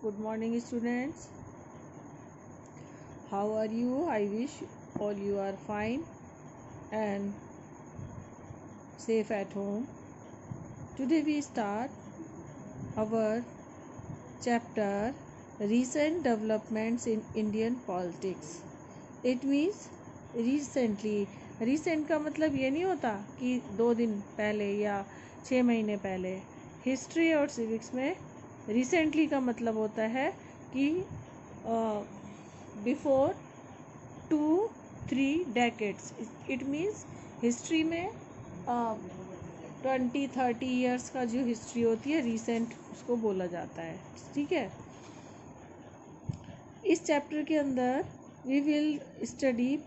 Good morning, students. How are you? I wish all you are fine and safe at home. Today we start our chapter Recent Developments in Indian Politics. It means recently. Recent का मतलब ये नहीं होता कि 2 दिन पहले या 6 महीने पहले. हिस्ट्री और सिविक्स में रिसेंटली का मतलब होता है कि before 2-3 decades. It means history में 20-30 ईयर्स का जो हिस्ट्री होती है रिसेंट उसको बोला जाता है. ठीक है. इस चैप्टर के अंदर we will study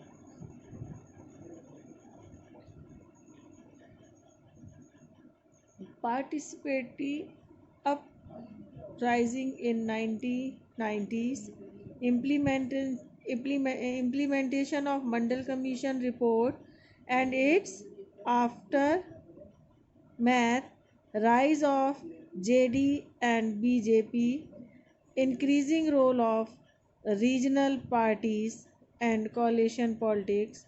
participating uprising in 1990s, implementation of Mandal Commission report and its aftermath, rise of JD and BJP, increasing role of regional parties and coalition politics,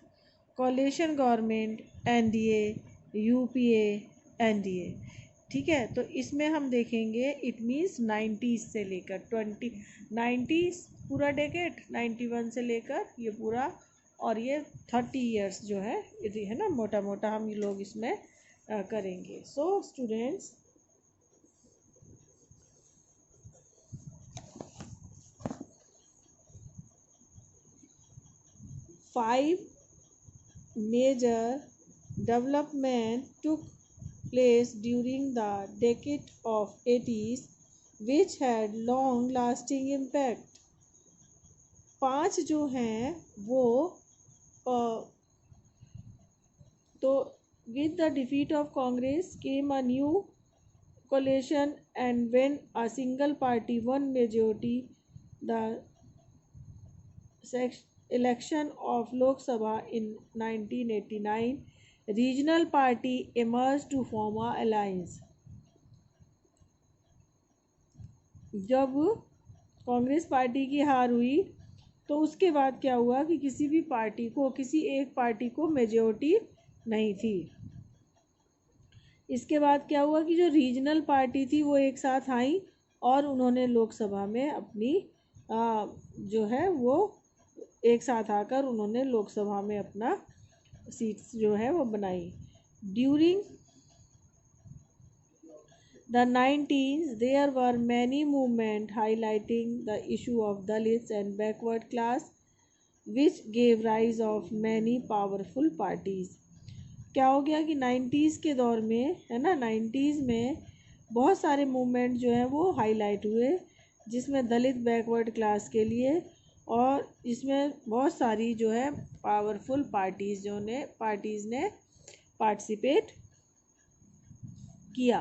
coalition government, NDA, UPA, NDA. ठीक है. तो इसमें हम देखेंगे it means 90s से लेकर 90s पूरा decade 91 से लेकर ये पूरा और ये 30 ईयर्स जो है ना मोटा मोटा हम लोग इसमें करेंगे. So students, five major development took place during the decade of 80s which had long lasting impact. 5 जो हैं वो तो with the defeat of Congress came a new coalition, and when a single party won majority, the election of Lok Sabha in 1989, regional party emerged to form a alliance. जब Congress party की हार हुई तो उसके बाद क्या हुआ कि किसी एक पार्टी को मेजॉरिटी नहीं थी. इसके बाद क्या हुआ कि जो रीजनल पार्टी थी वो एक साथ आई और उन्होंने लोकसभा में अपनी जो है वो एक साथ आकर उन्होंने लोकसभा में अपना सीट्स जो है वो बनाई. During the 90s there were many movements highlighting the issue of Dalits and backward class which gave rise of many powerful parties. क्या हो गया कि 90s के दौर में है ना 90s में बहुत सारे मूवमेंट जो हैं वो हाईलाइट हुए जिसमें दलित बैकवर्ड क्लास के लिए और इसमें बहुत सारी जो है पावरफुल पार्टीज़ ने पार्टिसिपेट किया.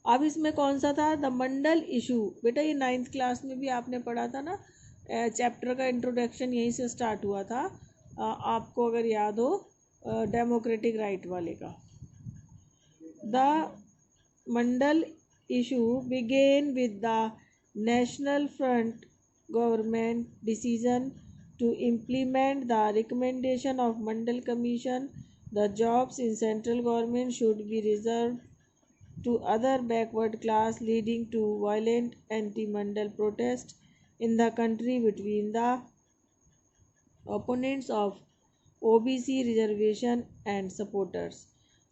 अब इसमें कौन सा था? The Mandal issue. बेटा ये 9th क्लास में भी आपने पढ़ा था ना. चैप्टर का इंट्रोडक्शन यहीं से स्टार्ट हुआ था. आपको अगर याद हो डेमोक्रेटिक राइट वाले का. The Mandal issue began with the national front government decision to implement the recommendation of Mandal Commission. The jobs in central government should be reserved to other backward class, leading to violent anti-Mandal protest in the country between the opponents of OBC reservation and supporters.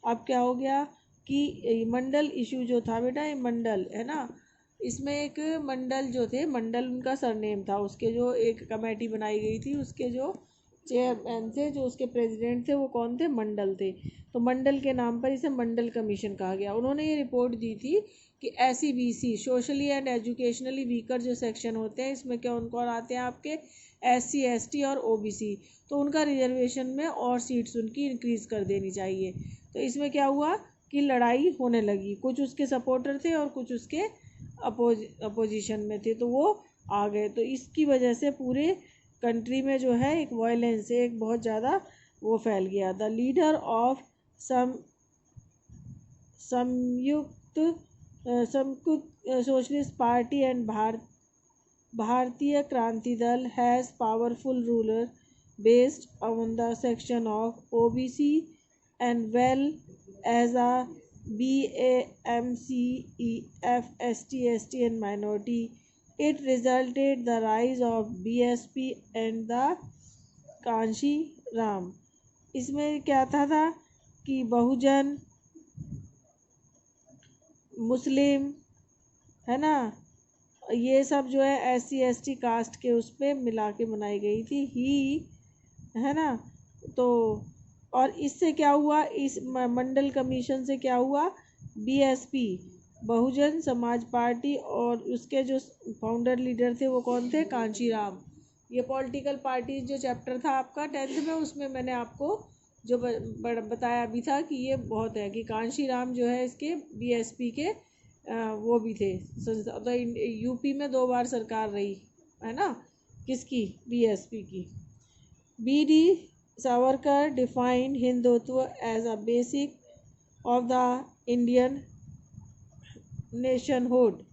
अब क्या हो गया कि मंडल issue जो था बेटा ये मंडल है ना. इसमें एक मंडल जो थे मंडल उनका सरनेम था. उसके जो एक कमेटी बनाई गई थी उसके जो चेयरमैन थे जो उसके प्रेसिडेंट थे वो कौन थे? मंडल थे. तो मंडल के नाम पर इसे मंडल कमीशन कहा गया. उन्होंने ये रिपोर्ट दी थी कि SC/BC socially and educationally weaker जो सेक्शन होते हैं इसमें क्या कौन आते हैं आपके SC ST और OBC. तो उनका रिजर्वेशन में और सीट्स उनकी इंक्रीज़ कर देनी चाहिए. तो इसमें क्या हुआ कि लड़ाई होने लगी. कुछ उसके सपोर्टर थे और कुछ उसके अपोजिशन में थे तो वो आ गए. तो इसकी वजह से पूरे कंट्री में जो है एक वायलेंस एक बहुत ज़्यादा वो फैल गया. द लीडर ऑफ संयुक्त संयुक्त सोशलिस्ट पार्टी एंड भारतीय Kranti Dal has powerful ruler based on the section of OBC and well as a BAMCEF ST and minority. It resulted the rise of BSP and the Kanshi Ram. इसमें क्या था कि बहुजन मुस्लिम है ना, ये सब जो है SC ST कास्ट के उस पर मिला के बनाई गई थी ही, है ना। तो और इससे क्या हुआ, इस मंडल कमीशन से क्या हुआ, BSP बहुजन समाज पार्टी और उसके जो फाउंडर लीडर थे वो कौन थे, कांशी राम। ये पॉलिटिकल पार्टी जो चैप्टर था आपका 10th में, उसमें मैंने आपको जो बताया अभी था कि ये बहुत है कि कांशी राम जो है इसके BSP के वो भी थे। तो यूपी में 2 बार सरकार रही है ना, किसकी, BSP की। BD Savarkar defined Hindutva as a basic of the Indian nationhood.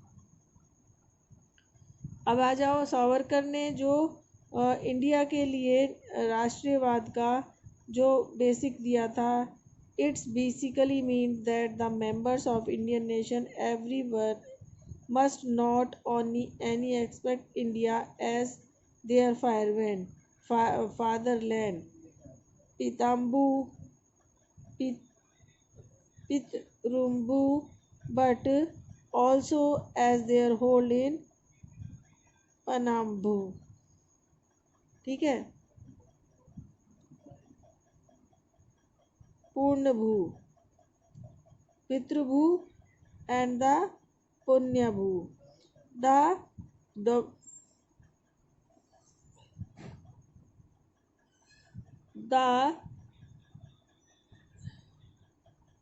अब आ जाओ, सावरकर ने जो इंडिया के लिए राष्ट्रीयवाद का जो बेसिक दिया था, it's basically mean that the members of Indian nation everyone must not only any expect India as their fatherland, Pitambu, Pitrumbu, but also as their hold in Panambu। ठीक है, पूर्णभू, पितृभू and the पुण्यभू। The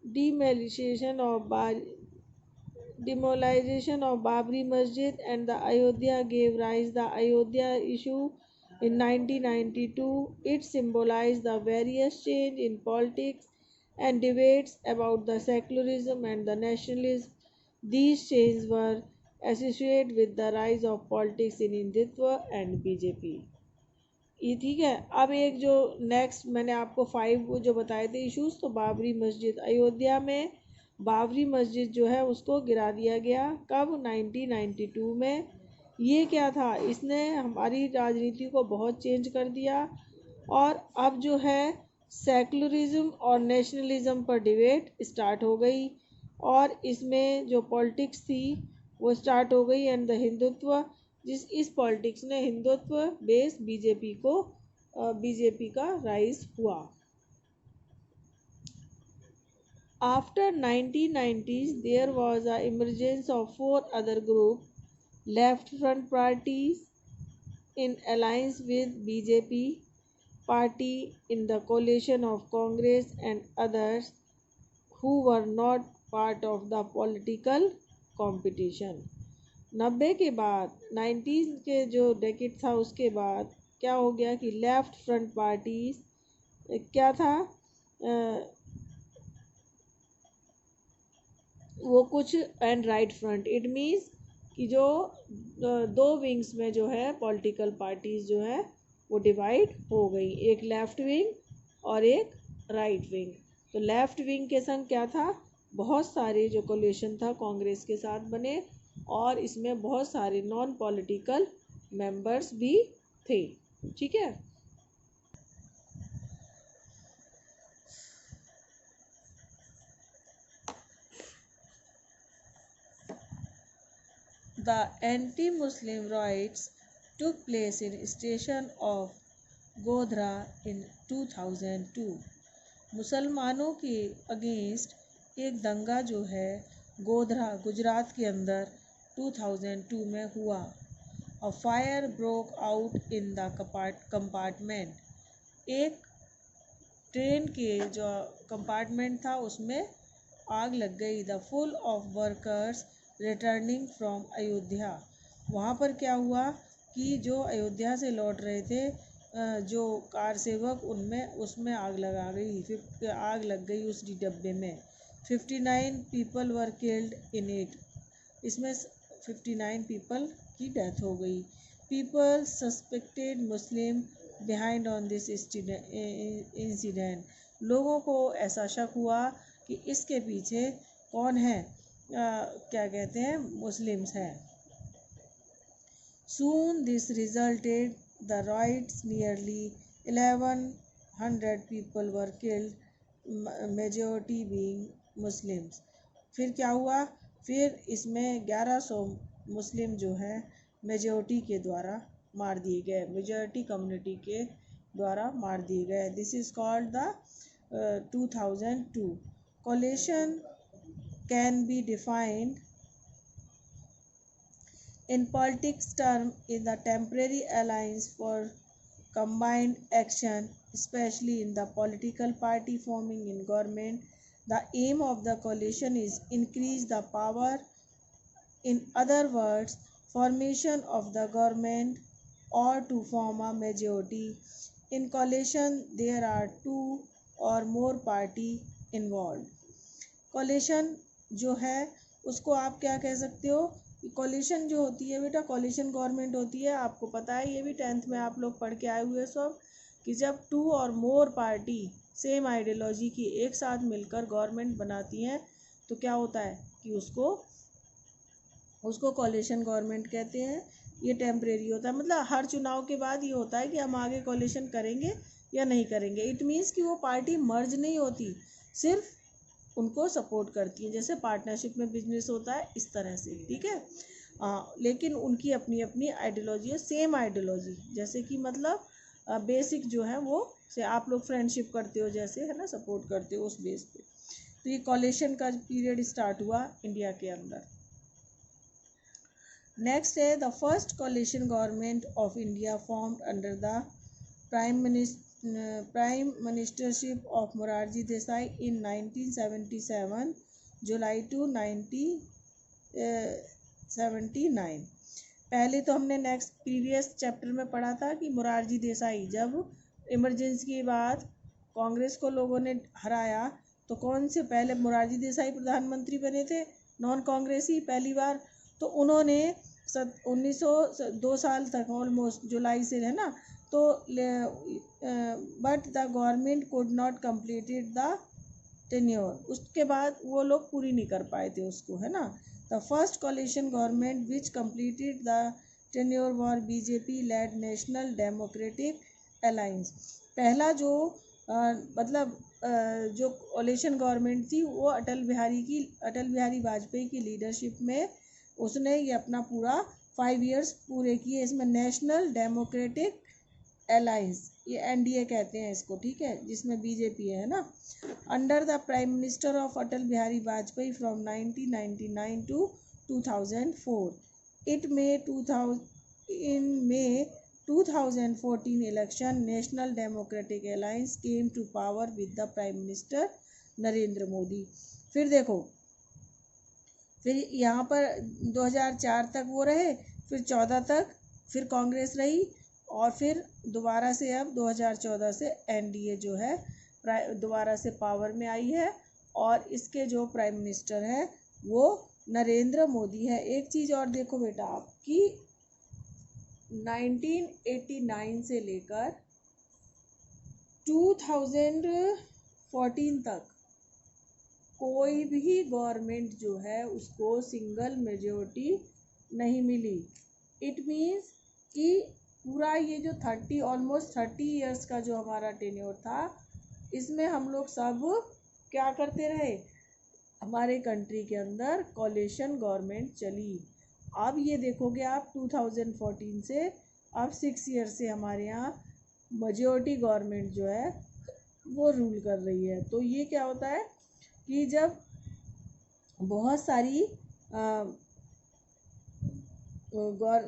demolition of Babri Masjid and the Ayodhya gave rise the Ayodhya issue in 1992. It symbolized the various change in politics and debates about the secularism and the nationalism. These changes were associated with the rise of politics in Hindutva and BJP। ये ठीक है। अब एक जो next मैंने आपको 5 वो जो बताए थे इश्यूज, तो बाबरी मस्जिद, अयोध्या में बाबरी मस्जिद जो है उसको गिरा दिया गया, कब, 1992 में। ये क्या था, इसने हमारी राजनीति को बहुत चेंज कर दिया। और अब जो है सेकुलरिज्म और नेशनलिज्म पर डिबेट स्टार्ट हो गई, और इसमें जो पॉलिटिक्स थी वो स्टार्ट हो गई एंड द हिंदुत्व, इस पॉलिटिक्स ने हिंदुत्व बेस बीजेपी का राइज हुआ। After 1990s there was a emergence of 4 other group, left front parties in alliance with BJP party in the coalition of Congress and others who were not part of the political competition। 90 के बाद 90s के जो decade था उसके बाद क्या हो गया कि लेफ्ट फ्रंट पार्टीज क्या था, वो कुछ and right front, it means कि जो 2 विंग्स में जो है पॉलिटिकल पार्टीज जो है वो डिवाइड हो गई, एक लेफ्ट विंग और एक राइट विंग। तो लेफ्ट विंग के संग क्या था, बहुत सारे जो कोलिशन था कांग्रेस के साथ बने, और इसमें बहुत सारे नॉन पॉलिटिकल मेंबर्स भी थे। ठीक है, The anti-Muslim riots took place in station of Godhra in 2002। मुसलमानों के अगेंस्ट एक दंगा जो है गोधरा गुजरात के अंदर 2002 में हुआ। A fire broke out in the compartment। एक ट्रेन के जो कंपार्टमेंट था उसमें आग लग गई। The full of workers returning from Ayodhya. वहाँ पर क्या हुआ कि जो अयोध्या से लौट रहे थे जो कार सेवक, उसमें आग लगा गई, आग लग गई उस डब्बे में। 59 people were killed in it. इसमें 59 पीपल की डेथ हो गई। People suspected Muslim behind on this incident, लोगों को ऐसा शक हुआ कि इसके पीछे कौन है, क्या कहते हैं, मुस्लिम्स हैं। Soon this resulted the riots, nearly 1100 people were killed, majority being Muslims। फिर क्या हुआ, फिर इसमें 1100 मुस्लिम जो है मेजोरिटी के द्वारा मार दिए गए, मेजोरिटी कम्युनिटी के द्वारा मार दिए गए। This is called the 2002 coalition can be defined in politics term is the temporary alliance for combined action, especially in the political party forming in government. The aim of the coalition is increase the power, in other words, formation of the government or to form a majority. In coalition there are two or more party involved। coalition जो है उसको आप क्या कह सकते हो, collision जो होती है बेटा, कोलिशन गवर्नमेंट होती है, आपको पता है, ये भी 10th में आप लोग पढ़ के आए हुए सब, कि जब 2 और मोर पार्टी सेम आइडियोलॉजी की एक साथ मिलकर गवर्नमेंट बनाती हैं तो क्या होता है कि उसको कोलिशन गवर्नमेंट कहते हैं। ये टेम्परेरी होता है, मतलब हर चुनाव के बाद ये होता है कि हम आगे कोलिशन करेंगे या नहीं करेंगे। इट मीन्स कि वो पार्टी मर्ज नहीं होती, सिर्फ उनको सपोर्ट करती है, जैसे पार्टनरशिप में बिजनेस होता है इस तरह से, ठीक है। लेकिन उनकी अपनी अपनी आइडियोलॉजी है, सेम आइडियोलॉजी, जैसे कि मतलब बेसिक जो है वो से आप लोग फ्रेंडशिप करते हो जैसे, है ना, सपोर्ट करते हो उस बेस पे। तो ये कोलिशन का पीरियड स्टार्ट हुआ इंडिया के अंदर। नेक्स्ट है the first coalition government of India formed under the prime ministership of Morarji Desai in 1977 July to 1979। पहले तो हमने नेक्स्ट प्रीवियस चैप्टर में पढ़ा था कि मोरारजी देसाई जब इमरजेंसी के बाद कांग्रेस को लोगों ने हराया तो कौन से पहले मोरारजी देसाई प्रधानमंत्री बने थे, नॉन कांग्रेसी पहली बार। तो उन्होंने 2 साल तक ऑलमोस्ट जुलाई से, है ना, तो but the government could not completed the tenure, उसके बाद वो लोग पूरी नहीं कर पाए थे उसको, है ना। The first coalition government which completed the tenure were BJP lead national democratic alliance. पहला जो जो कोलिशन गवर्नमेंट थी वो अटल बिहारी वाजपेयी की लीडरशिप में उसने ये अपना पूरा 5 इयर्स पूरे किए। इसमें नेशनल डेमोक्रेटिक अलायंस, ये एनडीए कहते हैं इसको, ठीक है, जिसमें बीजेपी है ना। Under the prime minister of Atal Bihari Vajpayee from 1999 to 2004। In May 2014 election national democratic alliance came to power with the prime minister Narendra Modi. फिर देखो, फिर यहाँ पर 2004 तक वो रहे, फिर 14 तक फिर कांग्रेस रही, और फिर दोबारा से अब 2014 से एनडीए जो है दोबारा से पावर में आई है, और इसके जो प्राइम मिनिस्टर है वो नरेंद्र मोदी है। एक चीज़ और देखो बेटा आपकी, 1989 से लेकर 2014 तक कोई भी गवर्नमेंट जो है उसको सिंगल मेजॉरिटी नहीं मिली। इट मीन्स कि पूरा ये जो ऑलमोस्ट 30 इयर्स का जो हमारा टेन्योर था, इसमें हम लोग सब क्या करते रहे, हमारे कंट्री के अंदर कोलिशन गवर्नमेंट चली। अब ये देखोगे आप 2014 से अब 6 ईयर से हमारे यहाँ मेजॉरिटी गवर्नमेंट जो है वो रूल कर रही है। तो ये क्या होता है कि जब बहुत सारी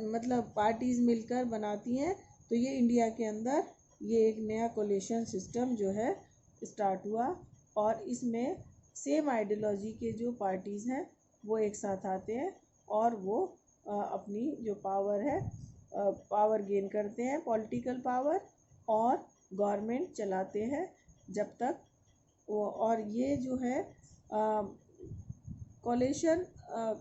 मतलब पार्टीज़ मिलकर बनाती हैं तो ये इंडिया के अंदर ये एक नया कोलिशन सिस्टम जो है स्टार्ट हुआ, और इसमें सेम आइडियोलॉजी के जो पार्टीज़ हैं वो एक साथ आते हैं और वो अपनी जो पावर है पावर गेन करते हैं, पॉलिटिकल पावर, और गवर्नमेंट चलाते हैं जब तक वो। और ये जो है कोलिशन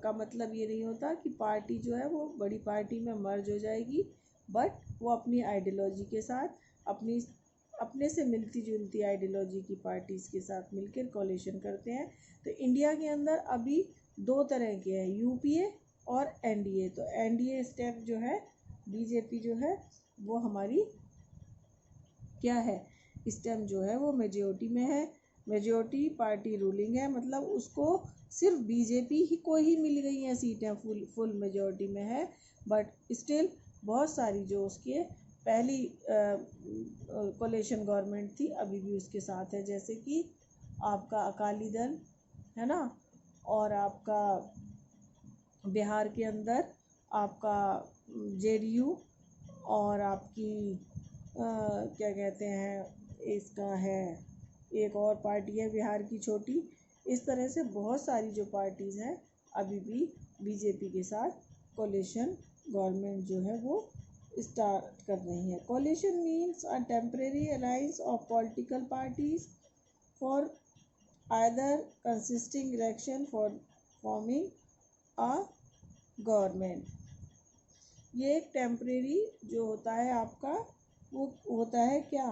का मतलब ये नहीं होता कि पार्टी जो है वो बड़ी पार्टी में मर्ज हो जाएगी, बट वो अपनी आइडियोलॉजी के साथ, अपनी अपने से मिलती जुलती आइडियोलॉजी की पार्टीज़ के साथ मिलकर कोalition करते हैं। तो इंडिया के अंदर अभी दो तरह के हैं, यूपीए और एनडीए। तो एनडीए स्टेप जो है, बीजेपी जो है वो हमारी क्या है, इस टाइम जो है वो मेजोरिटी में है, मेजोरिटी पार्टी रूलिंग है, मतलब उसको सिर्फ बीजेपी ही को ही मिल गई हैं सीटें, फुल मेजोरिटी में है। बट स्टिल बहुत सारी जो उसके पहली कोलेशन गवर्नमेंट थी अभी भी उसके साथ है, जैसे कि आपका अकाली दल है ना, और आपका बिहार के अंदर आपका जेडीयू, और आपकी क्या कहते हैं इसका है, एक और पार्टी है बिहार की छोटी। इस तरह से बहुत सारी जो पार्टीज़ हैं अभी भी बीजेपी के साथ कोलिशन गवर्नमेंट जो है वो स्टार्ट कर रही है। Coalition means a temporary alliance of political parties for either consisting election for forming a government. ये एक टेम्परेरी जो होता है आपका, वो होता है क्या,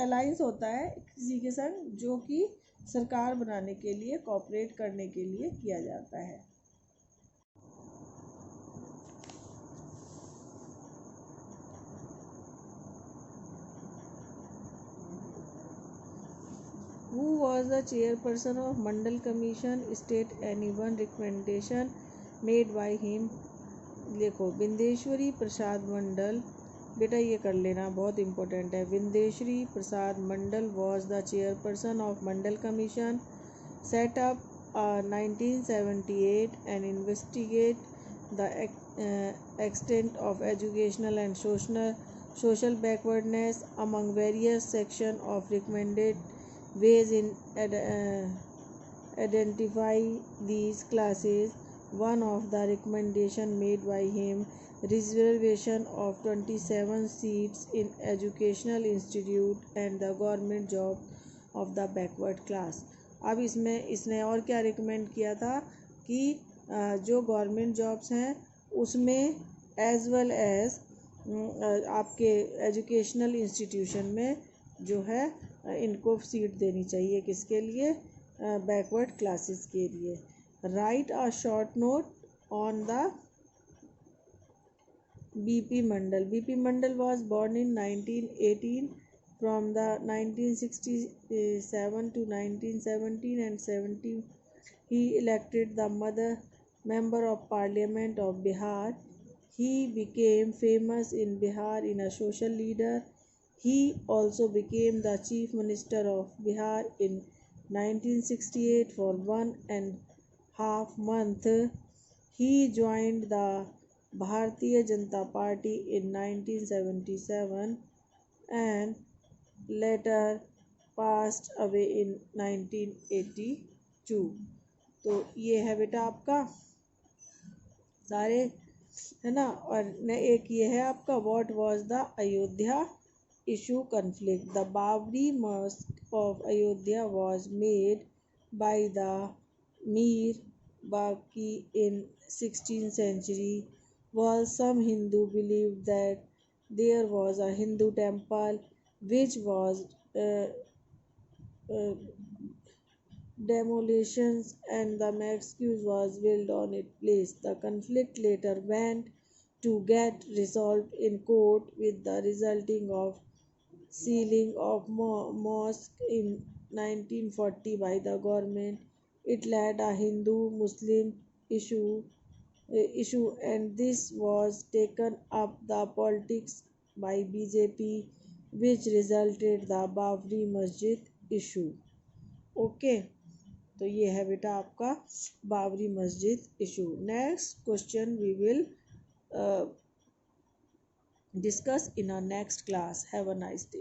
अलाइंस होता है किसी के संग, जो कि सरकार बनाने के लिए, कोऑपरेट करने के लिए किया जाता है। Who was the chairperson of Mandal Commission? State any one recommendation made by him. देखो, विंदेश्वरी प्रसाद मंडल, बेटा ये कर लेना, बहुत इम्पोर्टेंट है। Vindeshwari Prasad Mandal was the chairperson of Mandal Commission set up 1978 and investigate the extent of educational and social backwardness among various sections of recommended ways in identify these classes. One of the recommendation made by him, reservation of 27 seats in educational institute and the government job of the backward class. अब इसमें इसने और क्या recommend किया था कि जो government jobs हैं उसमें एज वेल एज आपके एजुकेशनल इंस्टीट्यूशन में जो है इनको सीट देनी चाहिए, किसके लिए, बैकवर्ड क्लासेस के लिए। Right a short note on the BP Mandal. BP Mandal was born in 1918. From the 1967 to 1917 and 70 he elected the member of parliament of Bihar. He became famous in Bihar in a social leader. He also became the chief minister of Bihar in 1968 for 1.5 month. He joined the Bharatiya Janata Party in 1977 and later passed away in 1982. तो ये है बेटा आपका सारे, है ना। और न एक ये है आपका what was the Ayodhya issue conflict. The Babri Masjid of Ayodhya was made by the Mir Baqi in 16th century. While some Hindu believed that there was a Hindu temple which was demolitions and the excuse was built on its place. The conflict later went to get resolved in court with the resulting of sealing of mosque in 1940 by the government. It led a Hindu-Muslim issue and this was taken up the politics by BJP, which resulted the Babri Masjid issue. Okay, तो ये है बेटा आपका Babri Masjid issue. Next question we will discuss in our next class. Have a nice day.